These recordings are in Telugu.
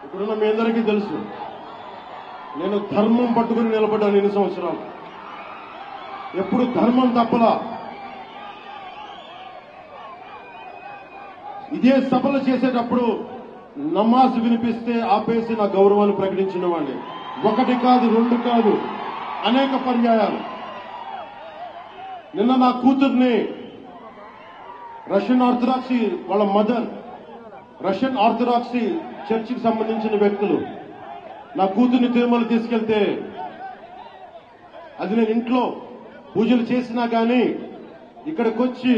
ఇప్పుడున్న మీ అందరికీ తెలుసు, నేను ధర్మం పట్టుకుని నిలబడ్డాను ఎన్ని సంవత్సరాలు. ఎప్పుడు ధర్మం తప్పలా. ఇదే సభలు చేసేటప్పుడు నమాజ్ వినిపిస్తే ఆపేసి నా గౌరవాన్ని ప్రకటించిన వాడిని. ఒకటి కాదు, రెండు కాదు, అనేక పర్యాయాలు. నిన్న నా కూతుర్ని రష్యన్ ఆర్థడాక్సీ వాళ్ళ మదర్ రష్యన్ ఆర్థడాక్సీ చర్చికి సంబంధించిన వ్యక్తులు నా కూతుర్ని తిరుమల తీసుకెళ్తే అది నేను ఇంట్లో పూజలు చేసినా కానీ ఇక్కడికి వచ్చి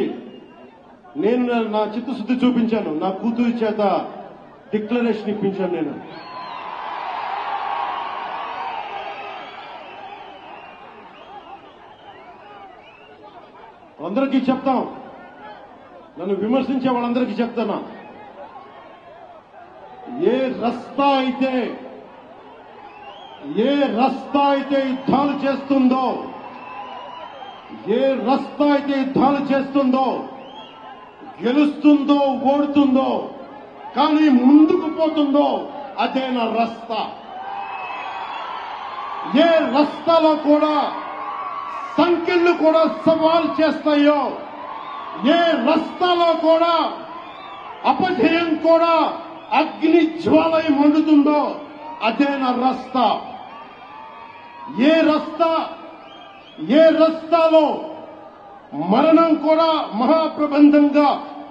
నేను నా చిత్తశుద్ధి చూపించాను. నా కూతురి చేత డిక్లరేషన్ ఇప్పించాను. నేను అందరికీ చెప్తాం, నన్ను విమర్శించే వాళ్ళందరికీ చెప్తానా, ఏ రస్తా అయితే యుద్ధాలు చేస్తుందో, ఏ రస్తా అయితే యుద్ధాలు చేస్తుందో, గెలుస్తుందో ఓడుతుందో కానీ ముందుకు పోతుందో అదే నా రస్తా. ఏ రస్తాలో కూడా సంఖ్యలు కూడా సవాల్ చేస్తాయో, ఏ రస్తాలో కూడా అపజయం కూడా అగ్ని జ్వాలై మండుతుందో అదే నా రస్తా. ఏ రస్తాలో మరణం కూడా మహాప్రబంధంగా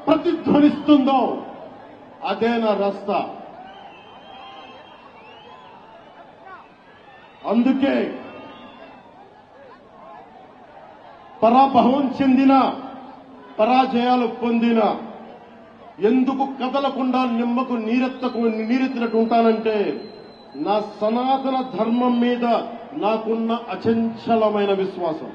ప్రతిధ్వనిస్తుందో అదే నా రస్తా. అందుకే పరాభవం చెందిన, పరాజయాలు పొందిన ఎందుకు కదలకుండా నిమ్మకు నీరెత్తినట్టు ఉంటానంటే నా సనాతన ధర్మం మీద నాకున్న అచంచలమైన విశ్వాసం.